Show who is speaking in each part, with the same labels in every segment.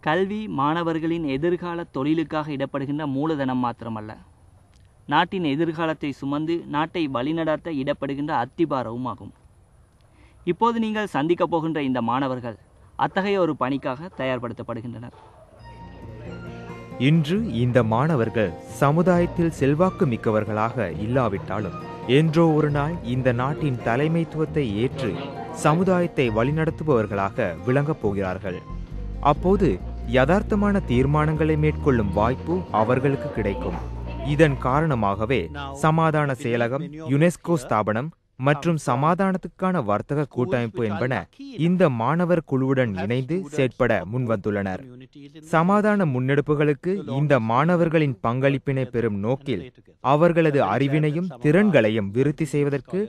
Speaker 1: கல்வி மாணவர்களின் எதிர்கால தொழிலுக்காக இடப்படுகின்ற மூலதனம் மாத்திரமல்ல, நாட்டின் எதிர்காலத்தை சுமந்து நாட்டை வழிநடத்த இடப்படுகின்ற அத்திபாரவும் ஆகும். இப்போது நீங்கள் சந்திக்கப் போகின்ற இந்த மாணவர்கள் அத்தகைய ஒரு பணிக்காக தயார்படுத்தப்படுகின்றனர்.
Speaker 2: இன்று இந்த மாணவர்கள் சமுதாயத்தில் செல்வாக்கு மிக்கவர்களாக இல்லாவிட்டாலும் என்றோ ஒரு நாள் இந்த நாட்டின் தலைமைத்துவத்தை ஏற்று சமுதாயத்தை வழிநடத்துபவர்களாக விளங்கப் போகிறார்கள். அப்போது யதார்த்தமான தீர்மானங்களை மேற்கொள்ளும் வாய்ப்பு அவர்களுக்கு கிடைக்கும். இதன் காரணமாகவே சமாதான செயலகம், யுனெஸ்கோ ஸ்தாபனம் மற்றும் சமாதானத்துக்கான வர்த்தக கூட்டமைப்பு என்பன இந்த மாணவர் குழுவுடன் இணைந்து செயற்பட முன்வந்துள்ளனர். சமாதான முன்னெடுப்புகளுக்கு இந்த மாணவர்களின் பங்களிப்பினை பெறும் நோக்கில் அவர்களது அறிவினையும் திறன்களையும் விருத்தி செய்வதற்கு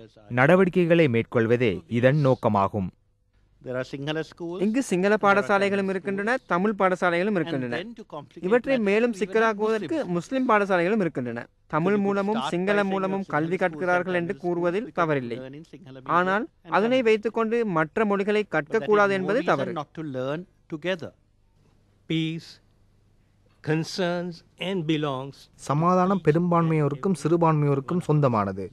Speaker 2: நடவடிக்கைகளை மேற்கொள்வதே இதன் நோக்கமாகும்.
Speaker 3: இங்கு சிங்கள பாடசாலைகளும் இருக்கின்றன, தமிழ் பாடசாலைகளும் இருக்கின்றன. இவற்றை மேலும் சிக்கலாக்குவதற்கு முஸ்லிம் பாடசாலைகளும் இருக்கின்றன. தமிழ் மூலமும் சிங்கள மூலமும் கல்வி கற்கிறார்கள் என்று கூறுவதில் தவறில்லை. ஆனால் அதனை வைத்துக்கொண்டு மற்ற மொழிகளை கற்கக்கூடாது என்பது தவறு.
Speaker 4: சமாதானம் பெரும்பான்மையோருக்கும் சிறுபான்மையோருக்கும் சொந்தமானது.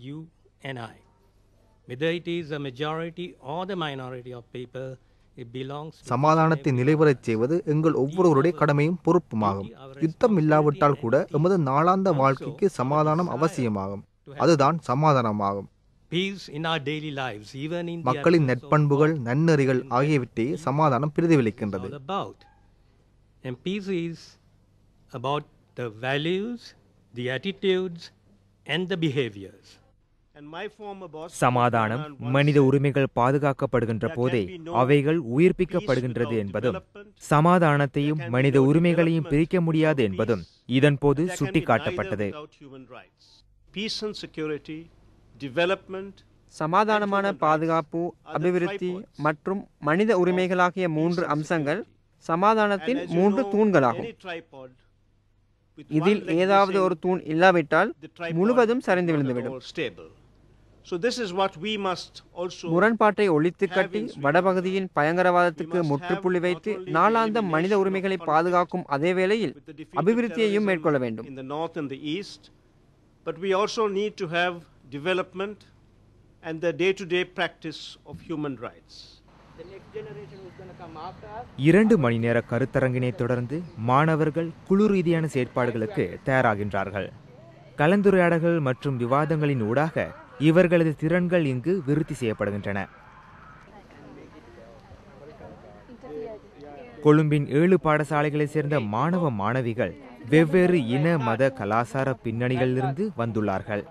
Speaker 4: சமாதானத்தை நிலைவரச் செய்வது எங்கள் ஒவ்வொருவருடைய கடமையும் பொறுப்புமாகும். யுத்தம் இல்லாவிட்டால் கூட எமது நாளாந்த வாழ்க்கைக்கு சமாதானம் அவசியமாகும். அதுதான் சமாதானமாகும். மக்களின் நற்பண்புகள், நன்னெறிகள் ஆகியவற்றை சமாதானம் பிரதிபலிக்கின்றது.
Speaker 2: சமாதானம், மனித உரிமைகள் பாதுகாக்கப்படுகின்ற போதே அவைகள் உயிர்ப்பிக்கப்படுகின்றது என்பதும், சமாதானத்தையும் மனித உரிமைகளையும் பிரிக்க முடியாது என்பதும் இதன் போது சுட்டிக்காட்டப்பட்டது.
Speaker 3: சமாதானமான பாதுகாப்பு, அபிவிருத்தி மற்றும் மனித உரிமைகளாகிய 3 அம்சங்கள் சமாதானத்தின் 3 தூண்களாகும். இதில் ஏதாவது ஒரு தூண் இல்லாவிட்டால் முழுவதும் சரிந்து விழுந்துவிடும். முரண்பாட்டை ஒழித்து கட்டி வடபகுதியின் பயங்கரவாதத்துக்கு முற்றுப்புள்ளி வைத்து நாளாந்த மனித உரிமைகளை பாதுகாக்கும் அதே வேளையில் அபிவிருத்தியையும் மேற்கொள்ள வேண்டும்.
Speaker 2: இரண்டு மணி நேர கருத்தரங்கினை தொடர்ந்து மாணவர்கள் குழு ரீதியான செயற்பாடுகளுக்கு தயாராகின்றார்கள். கலந்துரையாடல்கள் மற்றும் விவாதங்களின் ஊடாக இவர்களது திறன்கள் இங்கு விருத்தி செய்யப்படுகின்றன. கொழும்பின் 7 பாடசாலைகளைச் சேர்ந்த மாணவ மாணவிகள் வெவ்வேறு இன, மத, கலாசார பின்னணிகளிலிருந்து வந்துள்ளார்கள்.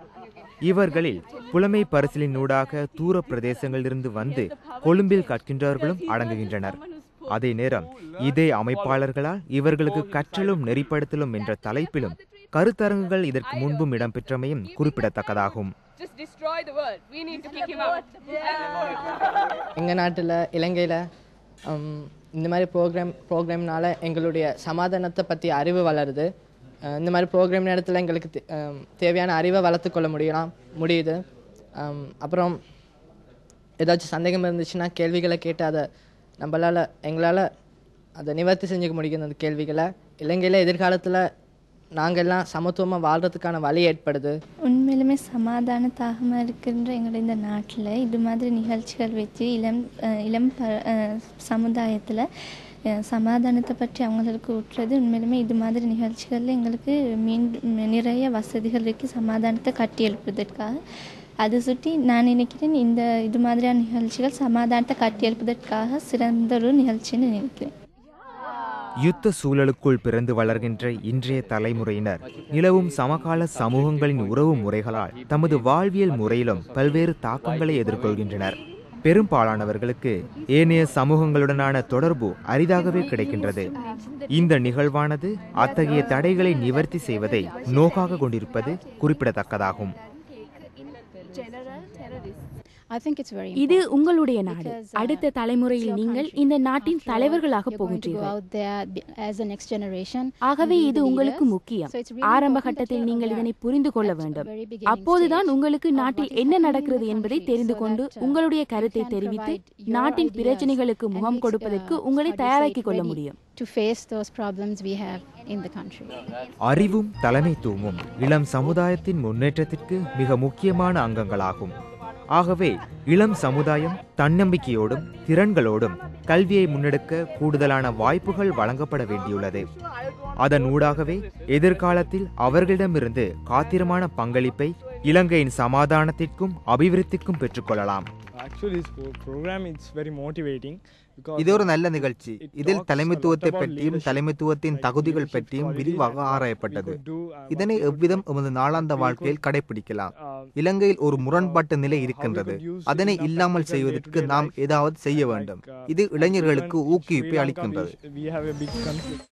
Speaker 2: இவர்களில் புலமை பரிசிலின் ஊடாக தூர பிரதேசங்களிலிருந்து வந்து கொழும்பில் கற்கின்றவர்களும் அடங்குகின்றனர். அதே நேரம் இதே அமைப்பாளர்களால் இவர்களுக்கு கற்றலும் நெறிப்படுத்தலும் என்ற தலைப்பிலும் கருத்தரங்குகள் இதற்கு முன்பும் இடம்பெற்றமையும் குறிப்பிடத்தக்கதாகும்.
Speaker 5: எங்கள் நாட்டில், இலங்கையில் இந்த மாதிரி ப்ரோக்ராம்னால எங்களுடைய சமாதானத்தை பற்றி அறிவு வளருது. இந்த மாதிரி ப்ரோக்ராம் நேரத்தில் எங்களுக்கு தேவையான அறிவை வளர்த்துக்கொள்ள முடியுது. அப்புறம் ஏதாச்சும் சந்தேகம் இருந்துச்சுன்னா கேள்விகளை கேட்டு அதை எங்களால் அதை நிவர்த்தி செஞ்சுக்க முடியும். அந்த கேள்விகளை இலங்கையில் எதிர்காலத்தில் நாங்கள்லாம் சமத்துவமாக வாழ்கிறதுக்கான வழி ஏற்படுது.
Speaker 6: உண்மையிலுமே சமாதானத்தாகமாக இருக்கின்ற எங்களுடைய இந்த நாட்டில் இது மாதிரி நிகழ்ச்சிகள் வச்சு இளம் சமுதாயத்தில் சமாதானத்தை பற்றி அவங்களுக்கு ஊற்றுறது. உண்மையிலுமே இது மாதிரி நிகழ்ச்சிகளில் எங்களுக்கு நிறைய வசதிகள் இருக்குது சமாதானத்தை கட்டி எழுப்புவதற்காக. அதை சுற்றி நான் நினைக்கிறேன் இது மாதிரியான நிகழ்ச்சிகள் சமாதானத்தை கட்டி எழுப்புவதற்காக சிறந்த ஒரு நிகழ்ச்சின்னு நினைக்கிறேன்.
Speaker 2: யுத்த சூழலுக்குள் பிறந்து வளர்கின்ற இன்றைய தலைமுறையினர் நிலவும் சமகால சமூகங்களின் உறவு முறைகளால் தமது வாழ்வியல் முறையிலும் பல்வேறு தாக்கங்களை எதிர்கொள்கின்றனர். பெரும்பாலானவர்களுக்கு ஏனைய சமூகங்களுடனான தொடர்பு அரிதாகவே கிடைக்கின்றது. இந்த நிகழ்வானது அத்தகைய தடைகளை நிவர்த்தி செய்வதை நோக்காக கொண்டிருப்பது குறிப்பிடத்தக்கதாகும்.
Speaker 7: இது உங்களுடைய நாடு. அடுத்த தலைமுறையில் நீங்கள் இந்த நாட்டின் தலைவர்களாக போகின்றீர்கள். ஆகவே இது உங்களுக்கு முக்கியம். ஆரம்ப கட்டத்தில் நீங்கள் இதனை புரிந்து கொள்ள வேண்டும். அப்போதுதான் உங்களுக்கு நாட்டில் என்ன நடக்கிறது என்பதை தெரிந்து கொண்டு உங்களுடைய கருத்தை தெரிவித்து நாட்டின் பிரச்சனைகளுக்கு முகம் கொடுப்பதற்கு உங்களை தயாராக்கிக் கொள்ள முடியும்.
Speaker 2: அறிவும் தலைமைத்துவமும் இளம் சமுதாயத்தின் முன்னேற்றத்திற்கு மிக முக்கியமான அங்கங்களாகும். ஆகவே இளம் சமுதாயம் தன்னம்பிக்கையோடும் திறன்களோடும் கல்வியை முன்னெடுக்க கூடுதலான வாய்ப்புகள் வழங்கப்பட வேண்டியுள்ளது. அதன் ஊடாகவே எதிர்காலத்தில் அவர்களிடமிருந்து காத்திரமான பங்களிப்பை இலங்கையின் சமாதானத்திற்கும் அபிவிருத்திக்கும் பெற்றுக்கொள்ளலாம்.
Speaker 4: இது ஒரு நல்ல நிகழ்ச்சி. இதில் தலைமைத்துவத்தை பற்றியும் தலைமைத்துவத்தின் தகுதிகள் பற்றியும் விரிவாக ஆராயப்பட்டது. இதனை எவ்விதம் எமது நாளாந்த வாழ்க்கையில் கடைபிடிக்கலாம். இலங்கையில் ஒரு முரண்பாட்டு நிலை இருக்கின்றது. அதனை இல்லாமல் செய்வதற்கு நாம் ஏதாவது செய்ய வேண்டும். இது இளைஞர்களுக்கு ஊக்குவிப்பை அளிக்கின்றது.